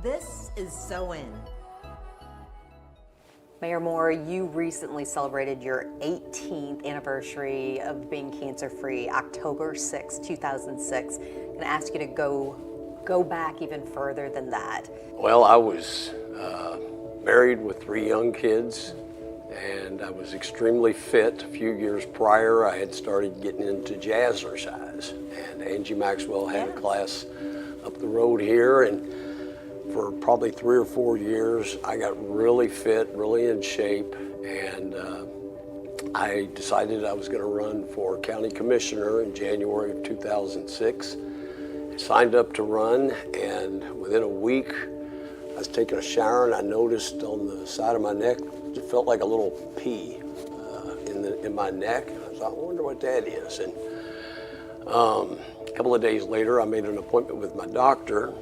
This is SoIN. Mayor Moore, you recently celebrated your 18th anniversary of being cancer-free, October 6, 2006. I'm going to ask you to go back even further than that. Well, I was married with 3 young kids, and I was extremely fit. A few years prior, I had started getting into jazzercise, and Angie Maxwell had a class up the road here, and for probably 3 or 4 years, I got really fit, really in shape, and I decided I was going to run for county commissioner in January of 2006. I signed up to run, and within a week, I was taking a shower, and I noticed on the side of my neck, it felt like a little pea in my neck. And I thought, I wonder what that is. And a couple of days later, I made an appointment with my doctor,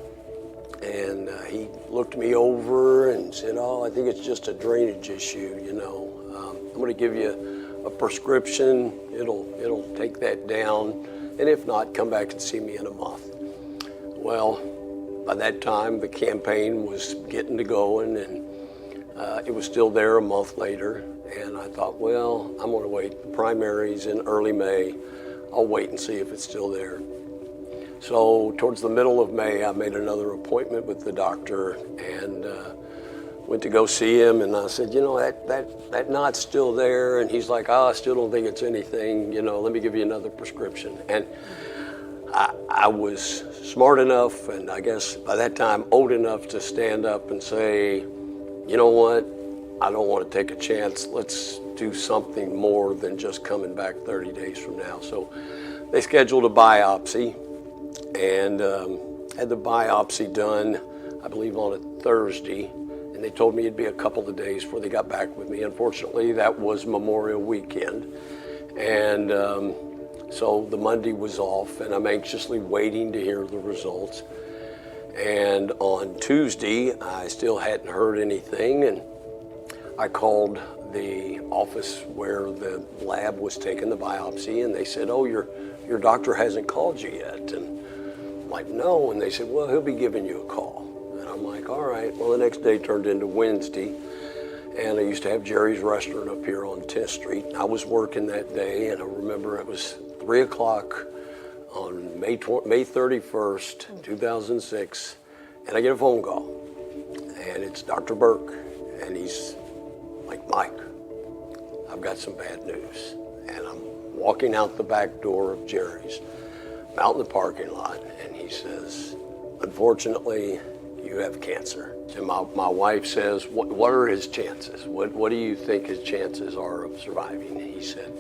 and he looked me over and said, oh, I think it's just a drainage issue, you know. I'm going to give you a prescription. It'll take that down. And if not, come back and see me in a month. Well, by that time, the campaign was getting to going, and it was still there a month later. And I thought, well, I'm going to wait. The primary's in early May. I'll wait and see if it's still there. So towards the middle of May, I made another appointment with the doctor and went to go see him. And I said, you know, that knot's still there. And he's like, oh, I still don't think it's anything. You know, let me give you another prescription. And I was smart enough, and I guess by that time old enough to stand up and say, you know what, I don't want to take a chance. Let's do something more than just coming back 30 days from now. So they scheduled a biopsy, and had the biopsy done, I believe, on a Thursday, and they told me it'd be a couple of days before they got back with me. Unfortunately, that was Memorial Weekend, and so the Monday was off, and I'm anxiously waiting to hear the results. And on Tuesday, I still hadn't heard anything, and I called the office where the lab was taking the biopsy, and they said, oh, your doctor hasn't called you yet. And I'm like, no. And they said, well, he'll be giving you a call. And I'm like, all right. Well, the next day turned into Wednesday, and I used to have Jerry's Restaurant up here on 10th Street. I was working that day, and I remember it was 3 o'clock on May 31st, 2006, and I get a phone call, and it's Dr. Burke, and he's like, Mike, I've got some bad news. And I'm walking out the back door of Jerry's, I'm out in the parking lot, and he says, unfortunately, you have cancer. And my wife says, what are his chances? What do you think his chances are of surviving? And he said,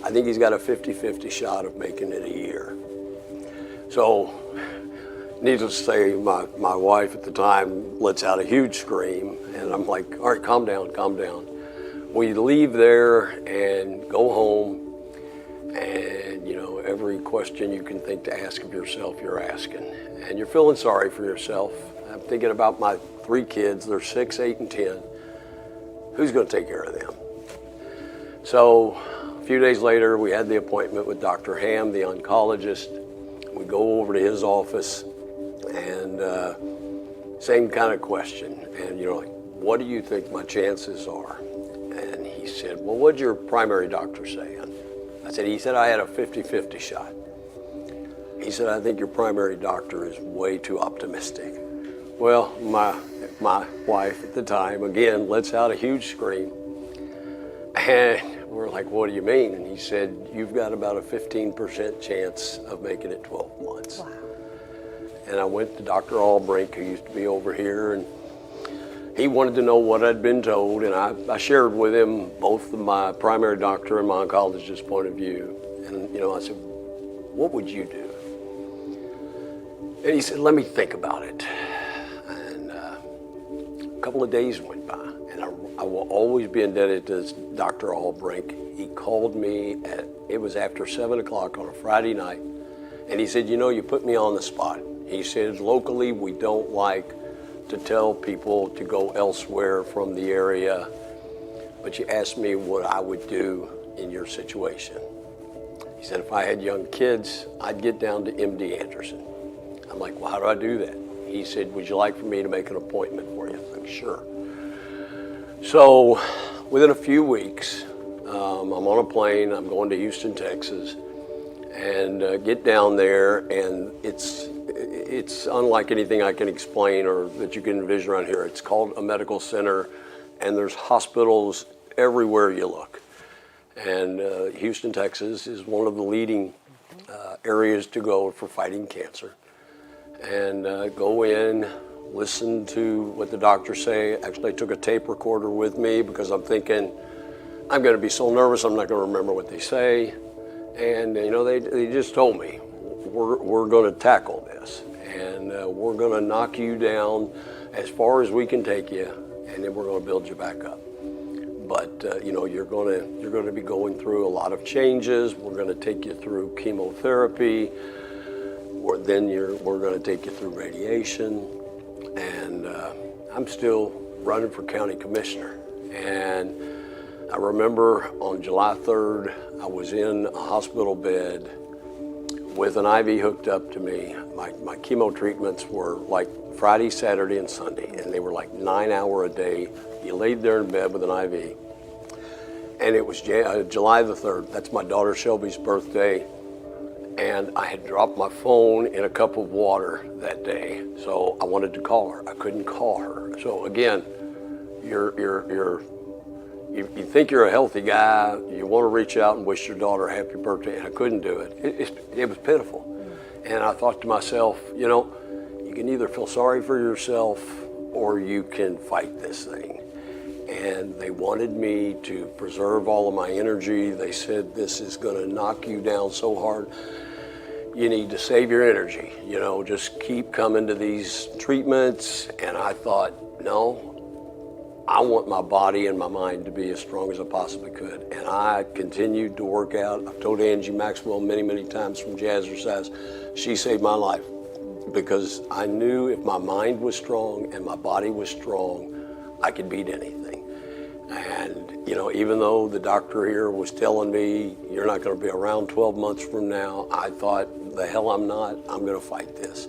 I think he's got a 50-50 shot of making it a year. So, needless to say, my wife at the time lets out a huge scream, and I'm like, all right, calm down, calm down. We leave there and go home, and you know, every question you can think to ask of yourself, you're asking. And you're feeling sorry for yourself. I'm thinking about my 3 kids, they're 6, 8, and 10. Who's gonna take care of them? So, a few days later, we had the appointment with Dr. Ham, the oncologist. We go over to his office, and same kind of question. And you know, like, what do you think my chances are? And he said, well, what'd your primary doctor say? I said, he said I had a 50-50 shot. He said, I think your primary doctor is way too optimistic. Well, my wife at the time, again, lets out a huge scream. And we're like, what do you mean? And he said, you've got about a 15% chance of making it 12 months. Wow. And I went to Dr. Albrink, who used to be over here, and he wanted to know what I'd been told, and I shared with him both my primary doctor and my oncologist's point of view. And you know, I said, what would you do? And he said, let me think about it. And a couple of days went by, and I will always be indebted to Dr. Albrink. He called me it was after 7 o'clock on a Friday night, and he said, you know, you put me on the spot. He said, locally, we don't like to tell people to go elsewhere from the area, but you asked me what I would do in your situation. He said, if I had young kids, I'd get down to MD Anderson. I'm like, well, how do I do that? He said, would you like for me to make an appointment for you? I'm like, sure. So within a few weeks, I'm on a plane, I'm going to Houston, Texas, and get down there, and it's unlike anything I can explain or that you can envision around here. It's called a medical center, and there's hospitals everywhere you look. And Houston, Texas is one of the leading areas to go for fighting cancer. And go in, listen to what the doctors say. Actually, I took a tape recorder with me because I'm thinking, I'm going to be so nervous I'm not going to remember what they say. And you know, they just told me, we're going to tackle this, and we're going to knock you down as far as we can take you, and then we're going to build you back up. But you know, you're going to be going through a lot of changes. We're going to take you through chemotherapy, or then we're going to take you through radiation. And I'm still running for county commissioner. And I remember on July 3rd, I was in a hospital bed with an IV hooked up to me. My chemo treatments were like Friday, Saturday, and Sunday, and they were like 9 hours a day. You laid there in bed with an IV. And it was July the 3rd. That's my daughter Shelby's birthday. And I had dropped my phone in a cup of water that day, so I wanted to call her. I couldn't call her. So again, you think you're a healthy guy, you want to reach out and wish your daughter a happy birthday, and I couldn't do it. It was pitiful. And I thought to myself, you know, you can either feel sorry for yourself or you can fight this thing. And they wanted me to preserve all of my energy. They said, this is going to knock you down so hard. You need to save your energy, you know, just keep coming to these treatments. And I thought, no, I want my body and my mind to be as strong as I possibly could. And I continued to work out. I've told Angie Maxwell many, many times from Jazzercise, she saved my life, because I knew if my mind was strong and my body was strong, I could beat anything. And, you know, even though the doctor here was telling me, you're not going to be around 12 months from now, I thought, the hell I'm not, I'm going to fight this.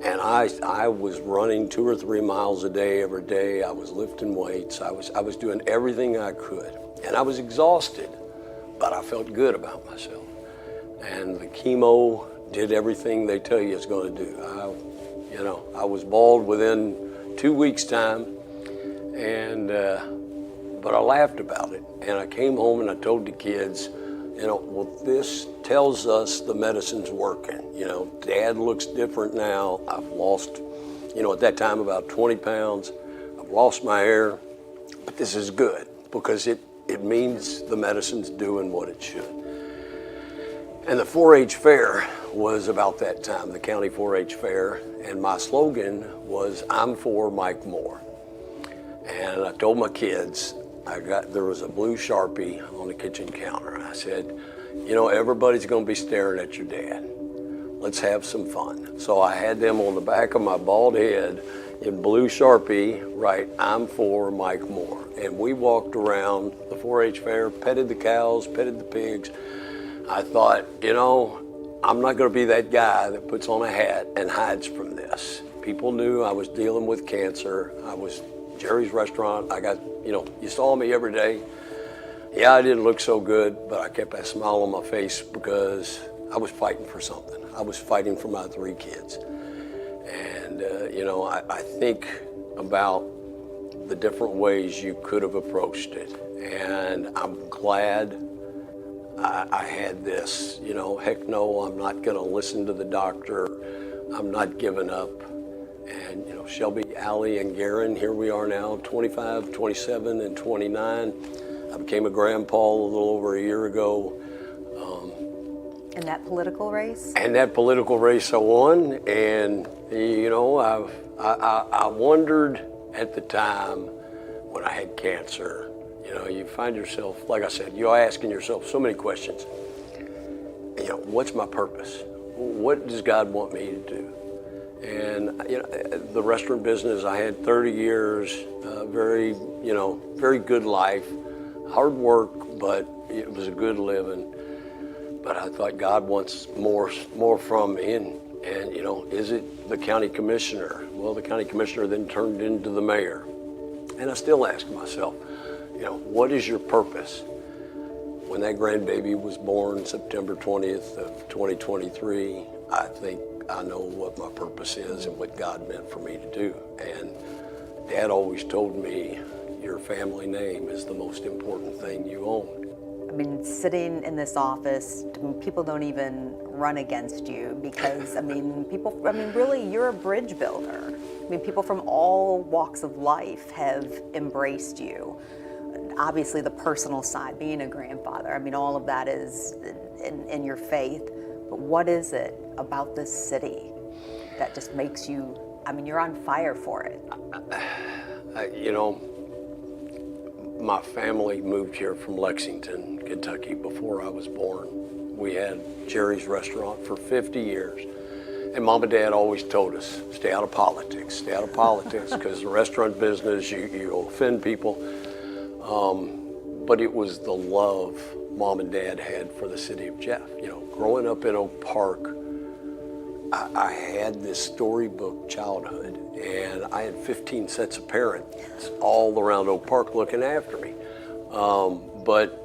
And I was running 2 or 3 miles a day every day. I was lifting weights. I was doing everything I could. And I was exhausted, but I felt good about myself. And the chemo did everything they tell you it's going to do. I was bald within 2 weeks' time, and but I laughed about it. And I came home and I told the kids, you know, well, this tells us the medicine's working. You know, Dad looks different now. I've lost, you know, at that time about 20 pounds. I've lost my hair, but this is good because it means the medicine's doing what it should. And the 4-H fair was about that time, the county 4-H fair, and my slogan was, I'm for Mike Moore. And I told my kids, there was a blue Sharpie on the kitchen counter. I said, you know, everybody's gonna be staring at your dad. Let's have some fun. So I had them on the back of my bald head in blue Sharpie, write, I'm for Mike Moore. And we walked around the 4-H fair, petted the cows, petted the pigs. I thought, you know, I'm not gonna be that guy that puts on a hat and hides from this. People knew I was dealing with cancer. I was Jerry's Restaurant. I got, you know, you saw me every day. Yeah, I didn't look so good, but I kept that smile on my face because I was fighting for something. I was fighting for my 3 kids. And, you know, I think about the different ways you could have approached it. And I'm glad I had this, you know, heck no, I'm not gonna listen to the doctor. I'm not giving up. And, you know, Shelby, Allie, and Garen, here we are now, 25, 27, and 29. I became a grandpa a little over a year ago. In that political race? And that political race I won. And, you know, I wondered at the time when I had cancer, you know, you find yourself, like I said, you're asking yourself so many questions. You know, what's my purpose? What does God want me to do? And, you know, the restaurant business, I had 30 years, very good life, hard work, but it was a good living. But I thought God wants more from me. And you know, is it the county commissioner. Well, the county commissioner then turned into the mayor. And I still ask myself, what is your purpose? When that grandbaby was born September 20th of 2023, I think I know what my purpose is and what God meant for me to do. And Dad always told me, your family name is the most important thing you own. I mean, sitting in this office, people don't even run against you because, really, you're a bridge builder. I mean, people from all walks of life have embraced you. Obviously, the personal side, being a grandfather, all of that is in your faith. But what is it about this city that just makes you, you're on fire for it? My family moved here from Lexington, Kentucky before I was born. We had Jerry's restaurant for 50 years. And Mom and Dad always told us, stay out of politics, because the restaurant business, you offend people. But it was the love Mom and Dad had for the city of Jeff. Growing up in Oak Park, I had this storybook childhood, and I had 15 sets of parents all around Oak Park looking after me. But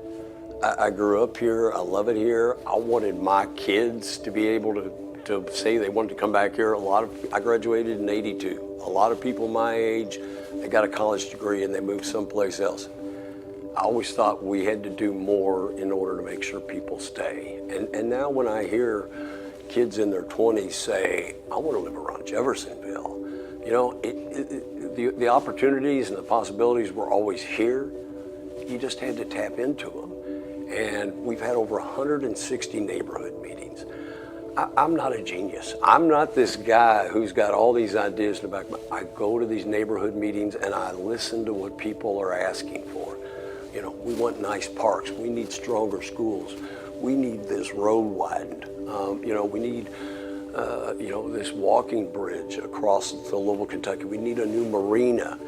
I grew up here, I love it here. I wanted my kids to be able to say they wanted to come back here. I graduated in '82. A lot of people my age, they got a college degree and they moved someplace else. I always thought we had to do more in order to make sure people stay. And now when I hear kids in their 20s say, I want to live around Jeffersonville, the opportunities and the possibilities were always here. You just had to tap into them. And we've had over 160 neighborhood meetings. I'm not a genius. I'm not this guy who's got all these ideas in the back. I go to these neighborhood meetings and I listen to what people are asking for. We want nice parks. We need stronger schools. We need this road widened. We need, this walking bridge across the Louisville, Kentucky. We need a new marina.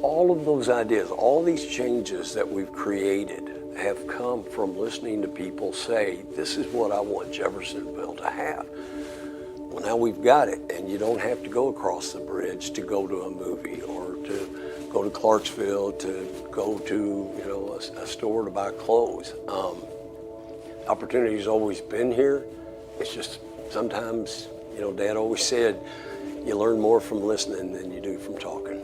All of those ideas, all these changes that we've created have come from listening to people say, this is what I want Jeffersonville to have. Well, now we've got it, and you don't have to go across the bridge to go to a movie or to go to Clarksville, to go to a store to buy clothes. Opportunity's always been here. It's just sometimes, Dad always said, you learn more from listening than you do from talking.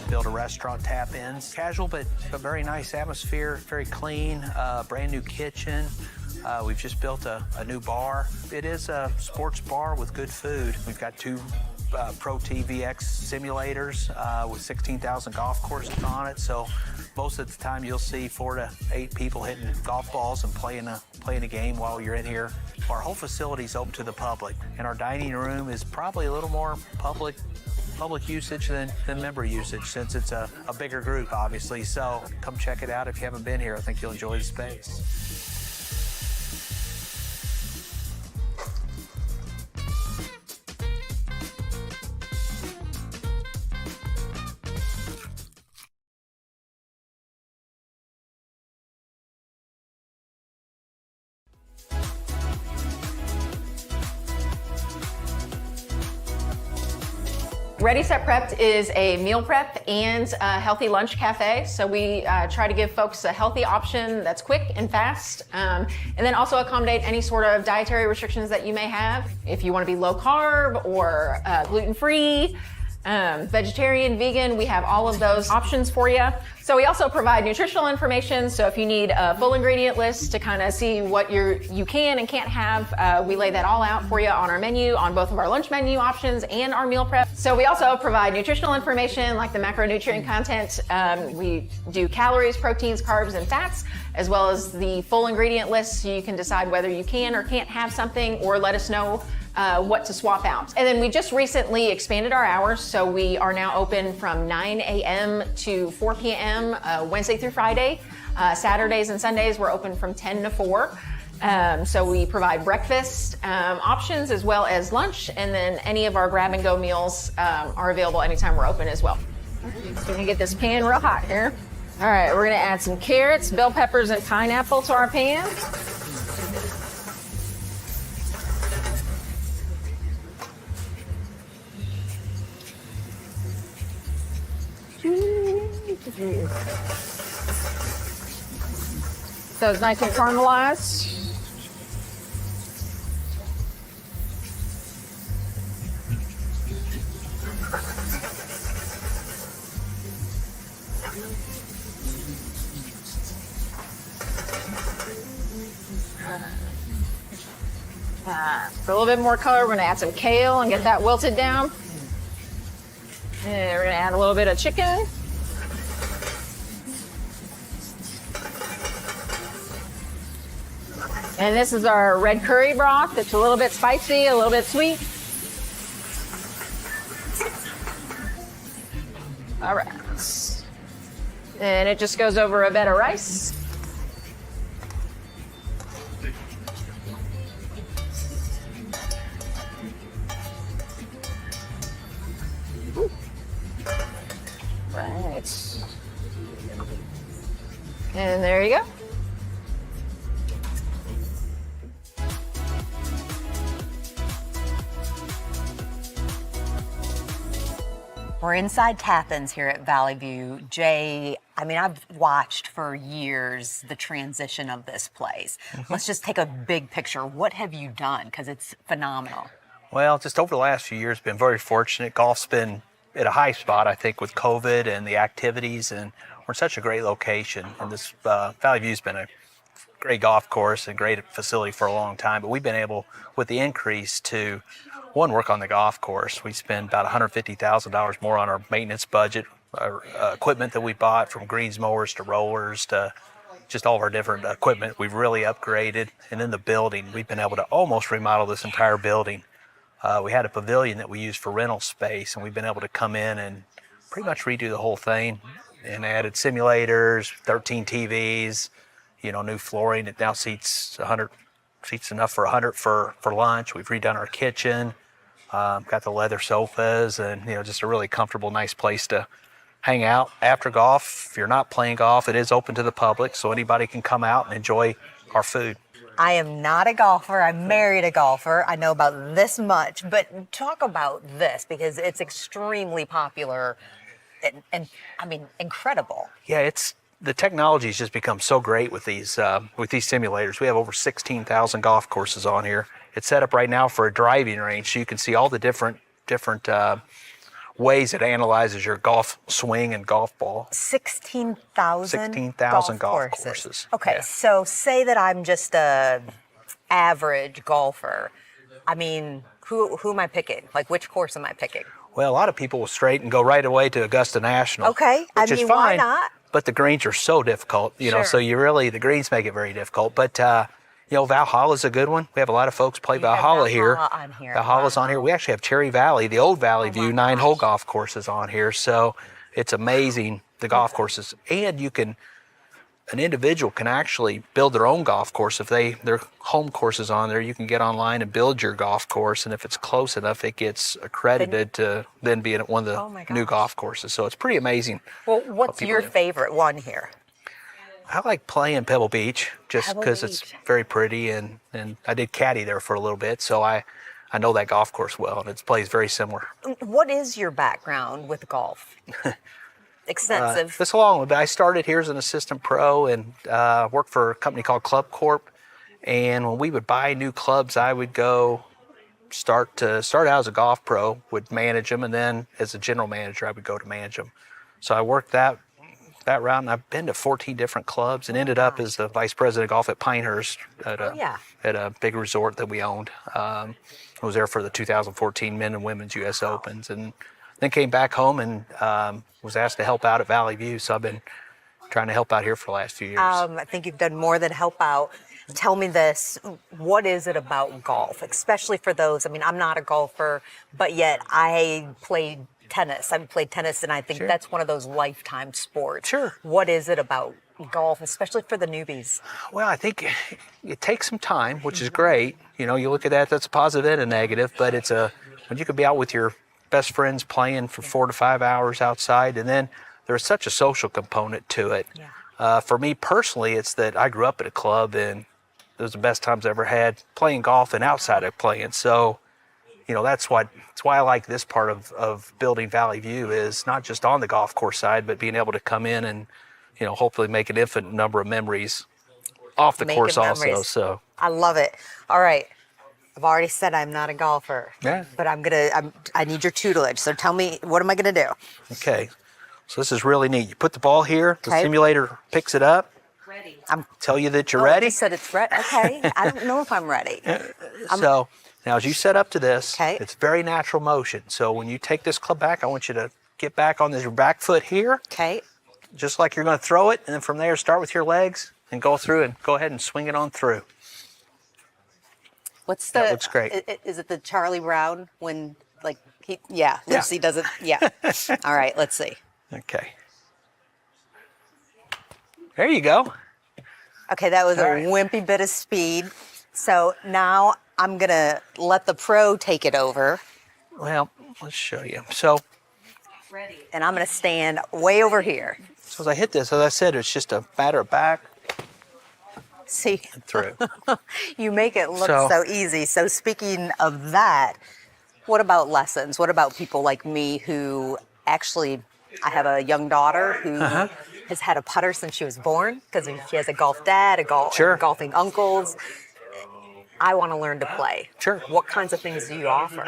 Build a restaurant, tap ins. Casual, but a very nice atmosphere, very clean, brand new kitchen. We've just built a new bar. It is a sports bar with good food. We've got two Pro TVX simulators with 16,000 golf courses on it. So most of the time you'll see 4 to 8 people hitting golf balls and playing a game while you're in here. Our whole facility is open to the public, and our dining room is probably a little more public usage than member usage, since it's a bigger group, obviously. So come check it out if you haven't been here. I think you'll enjoy the space. Ready Set Prepped is a meal prep and a healthy lunch cafe. So we try to give folks a healthy option that's quick and fast, and then also accommodate any sort of dietary restrictions that you may have. If you want to be low carb or gluten-free, vegetarian, vegan, we have all of those options for you. So we also provide nutritional information. So if you need a full ingredient list to kind of see what you can and can't have, we lay that all out for you on our menu, on both of our lunch menu options and our meal prep. So we also provide nutritional information like the macronutrient content. We do calories, proteins, carbs, and fats, as well as the full ingredient list, so you can decide whether you can or can't have something, or let us know what to swap out. And then we just recently expanded our hours, so we are now open from 9 a.m. to 4 p.m. Wednesday through Friday. Saturdays and Sundays, we're open from 10 to 4. So we provide breakfast options as well as lunch, and then any of our grab-and-go meals are available anytime we're open as well. So we're gonna get this pan real hot here. All right, we're gonna add some carrots, bell peppers, and pineapple to our pan. So it's nice and caramelized. For a little bit more color, we're gonna add some kale and get that wilted down. And we're gonna add a little bit of chicken. And this is our red curry broth. It's a little bit spicy, a little bit sweet. All right. And it just goes over a bed of rice. Right. And there you go. We're inside Tappan's here at Valley View. Jay, I mean, I've watched for years the transition of this place. Let's just take a big picture. What have you done? Because it's phenomenal. Well, just over the last few years, been very fortunate. Golf's been at a high spot, I think, with COVID and the activities, and we're in such a great location. And this Valley View's been a great golf course and great facility for a long time, but we've been able, with the increase, to work on the golf course. We spend about $150,000 more on our maintenance budget, our equipment that we bought, from greens mowers to rollers to just all of our different equipment. We've really upgraded. And then the building, we've been able to almost remodel this entire building. We had a pavilion that we used for rental space, and we've been able to come in and pretty much redo the whole thing, and added simulators, 13 TVs, new flooring. It now seats enough for 100 for lunch. We've redone our kitchen, got the leather sofas, and just a really comfortable, nice place to hang out after golf. If you're not playing golf, it is open to the public, so anybody can come out and enjoy our food. I am not a golfer. I married a golfer. I know about this much, but talk about this, because it's extremely popular and I mean, incredible. Yeah, the technology has just become so great with these simulators. We have over 16,000 golf courses on here. It's set up right now for a driving range, so you can see all the different ways it analyzes your golf swing and golf ball. 16,000 golf courses. Okay, yeah. So say that I'm just a average golfer. I mean, who am I picking? Like, which course am I picking? Well, a lot of people will straight and go right away to Augusta National. Okay, which is why fine, not? But the greens are so difficult, Sure. so the greens make it very difficult. But Valhalla's a good one. We have a lot of folks play Valhalla here. On here. Valhalla's on here. We actually have Cherry Valley, the old Valley View 9-hole golf courses on here. So it's amazing, the golf courses. And an individual can actually build their own golf course. If their home course is on there, you can get online and build your golf course. And if it's close enough, it gets accredited to then be one of the new golf courses. So it's pretty amazing. Well, what's your favorite one here? I like playing Pebble Beach just because it's very pretty, and I did caddy there for a little bit, so I know that golf course well, and it plays very similar. What is your background with golf? Extensive. This long, I started here as an assistant pro and worked for a company called Club Corp. And when we would buy new clubs, I would go start out as a golf pro, would manage them, and then as a general manager, I would go to manage them. So I worked that route, and I've been to 14 different clubs, and ended up as the vice president of golf at Pinehurst at a big resort that we owned. I was there for the 2014 men and women's U.S. Opens, and then came back home and was asked to help out at Valley View. So I've been trying to help out here for the last few years. I think you've done more than help out. Tell me this, what is it about golf, especially for those, I mean, I'm not a golfer, but yet I played tennis. I've played tennis, and I think Sure. that's one of those lifetime sports. Sure. What is it about golf, especially for the newbies? Well, I think it takes some time, which is great. You know, you look at that's a positive and a negative, but when you could be out with your best friends playing for 4 to 5 hours outside, and then there's such a social component to it. Yeah. For me personally, it's that I grew up at a club, and those are the best times I ever had playing golf and outside of playing. So, you know, that's why I like this part of building Valley View, is not just on the golf course side, but being able to come in and, you know, hopefully make an infinite number of memories off the course also. Memories. So I love it. All right. I've already said I'm not a golfer. Yeah. But I need your tutelage. So tell me, what am I going to do? okay, so this is really neat. You put the ball here, the Okay. simulator picks it up, Ready. tell you that you're You ready. said it's ready. Okay. I don't know if I'm ready. So now as you set up to this, Okay. it's very natural motion. So when you take this club back, I want you to get back on your back foot here, Okay. just like you're going to throw it, and then from there start with your legs and go through and go ahead and swing it on through. What's the? That looks great. Is it the Charlie Brown when Lucy does it? Yeah. All right. Let's see. Okay. There you go. Okay, that was All a right. wimpy bit of speed. So now I'm gonna let the pro take it over, Well, let's show you. So and I'm gonna stand way over here. as I hit this, as I said, it's just a matter of back See, and through. you make it look So- so easy. So speaking of that, what about lessons? What about people like me who actually, I have a young daughter who has had a putter since she was born because she has a golf dad, Sure. golfing uncles. I want to learn to play. Sure. What kinds of things do you offer?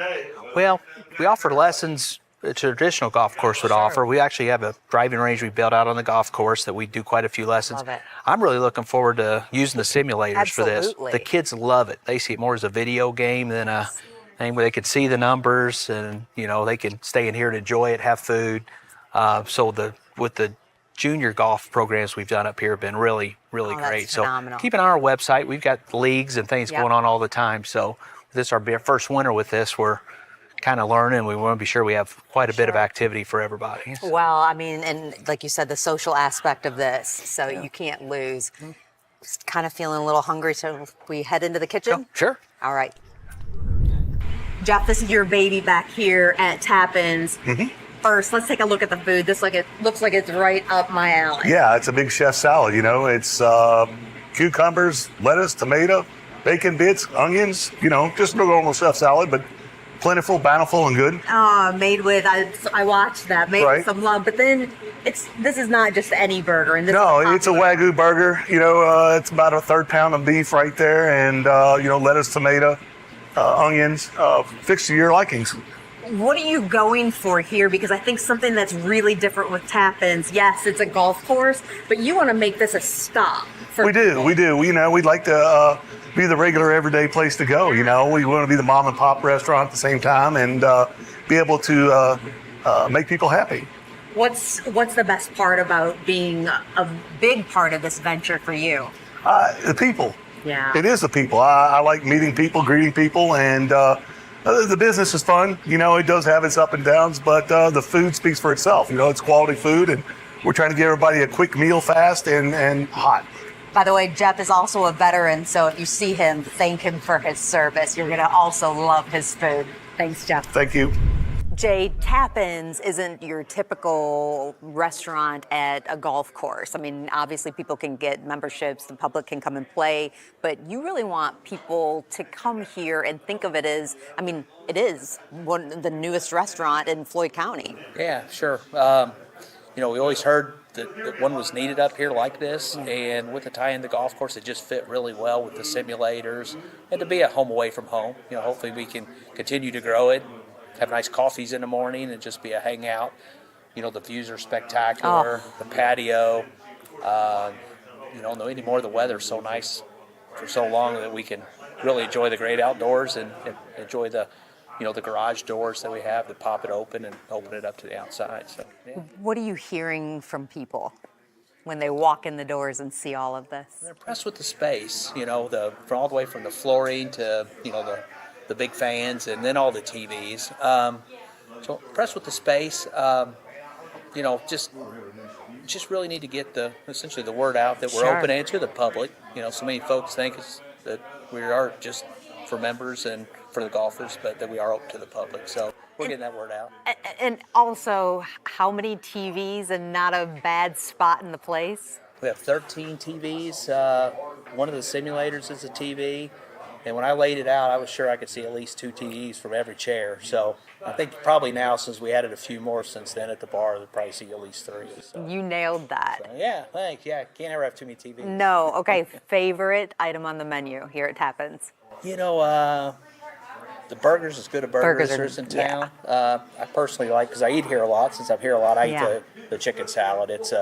Well, we offer lessons a traditional golf course would offer. We actually have a driving range we built out on the golf course that we do quite a few lessons. Love it. I'm really looking forward to using the simulators for this. Absolutely. The kids love it. They see it more as a video game than a thing where they can see the numbers and, you know, they can stay in here and enjoy it, have food. With the junior golf programs we've done up here have been really, really Oh, that's great. phenomenal. So keep an eye on our website. We've got leagues and things Yep. going on all the time. So this is our first winter with this. We're kind of learning. We want to be sure we have quite a bit of activity for everybody. Well, I mean, and like you said, the social aspect of this, so you can't lose. Just kind of feeling a little hungry, so we head into the kitchen? Sure. All right. Jeff, this is your baby back here at Tappan's. First, let's take a look at the food. It looks like it's right up my alley. Yeah, it's a big chef salad. You know, it's cucumbers, lettuce, tomato, bacon bits, onions. You know, just a normal chef salad, but plentiful, bountiful, and good. Made with, I watched that, made Right. with some love. But then this is not just any burger. And this No, is it's a Wagyu burger. You know, it's about a third pound of beef right there, and you know, lettuce, tomato, onions, fixed to your likings. What are you going for here? Because I think something that's really different with Tappan's, yes, it's a golf course, but you want to make this a stop. We do. You know, we'd like to be the regular everyday place to go. You know, we want to be the mom and pop restaurant at the same time, and be able to make people happy. What's the best part about being a big part of this venture for you? The people. Yeah. It is the people. I like meeting people, greeting people, and the business is fun. You know, it does have its up and downs, but the food speaks for itself. You know, it's quality food, and we're trying to give everybody a quick meal fast and hot. By the way, Jeff is also a veteran, so if you see him, thank him for his service. You're going to also love his food. Thanks, Jeff. Thank you. Jay, Tappan's isn't your typical restaurant at a golf course. I mean, obviously people can get memberships, the public can come and play, but you really want people to come here and think of it as, I mean, it is the newest restaurant in Floyd County. Yeah, sure. You know, we always heard that one was needed up here like this, and with the tie in the golf course, it just fit really well with the simulators, and to be a home away from home. You know, hopefully we can continue to grow it, have nice coffees in the morning, and just be a hangout. You know, the views are spectacular, the patio. You don't know anymore. The weather's so nice for so long that we can really enjoy the great outdoors and enjoy the, you know, the garage doors that we have that pop it open and open it up to the outside. So, yeah. What are you hearing from people when they walk in the doors and see all of this? They're impressed with the space, you know, from all the way from the flooring to, you know, the big fans and then all the TVs. So impressed with the space. You know, just really need to get essentially the word out that we're Sure. open and to the public. You know, so many folks think that we are just for members and for the golfers, but that we are open to the public. So we're getting that word out. And also, how many TVs and not a bad spot in the place? We have 13 TVs. One of the simulators is a TV. And when I laid it out, I was sure I could see at least 2 TVs from every chair. So I think probably now, since we added a few more since then at the bar, they'll probably see at least 3. So, You nailed that. yeah, thanks. Yeah, can't ever have too many TVs. No. Okay, favorite item on the menu here at Tappan's? You know, the burgers, as good a burgers Burgers are- there is in town. I personally like, because I eat here a lot. Since I'm here a lot, I eat the chicken salad. It's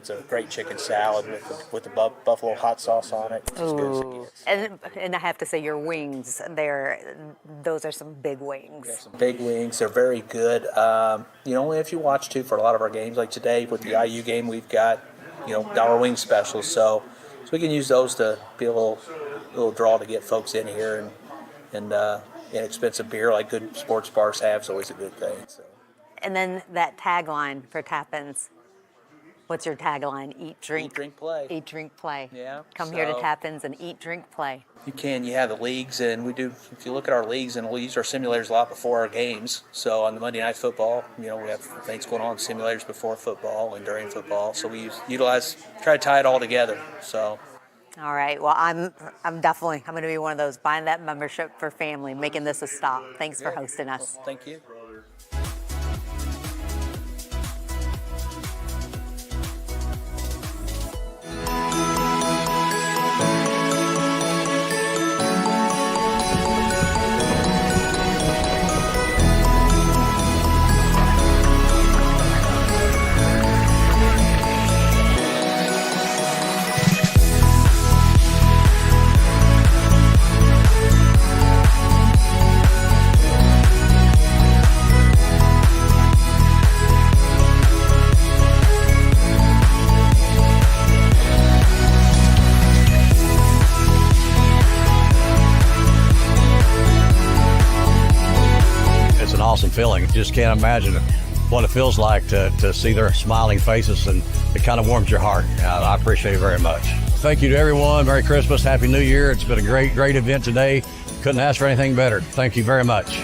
a great chicken salad with the buffalo hot sauce on it. It's as good as it gets. And I have to say, your wings, those are some big wings. Some big wings. They're very good. You know, if you watch too for a lot of our games, like today with the IU game, we've got dollar wing specials. So we can use those to be a little draw to get folks in here, and inexpensive beer like good sports bars have is always a good thing. So. And then that tagline for Tappan's. What's your tagline? Eat, drink. Eat, drink, play. Eat, drink, play. Yeah. Come here to Tappan's and eat, drink, play. You can. You have the leagues, and we do. If you look at our leagues, and we use our simulators a lot before our games. So on the Monday Night Football, we have things going on, simulators before football and during football. So we try to tie it all together. So. All right. Well, I'm going to be one of those buying that membership for family, making this a stop. Thanks for hosting us. Well, thank you. It's an awesome feeling. Just can't imagine what it feels like to see their smiling faces, and it kind of warms your heart. I appreciate it very much. Thank you to everyone. Merry Christmas, Happy New Year. It's been a great event today. Couldn't ask for anything better. Thank you very much.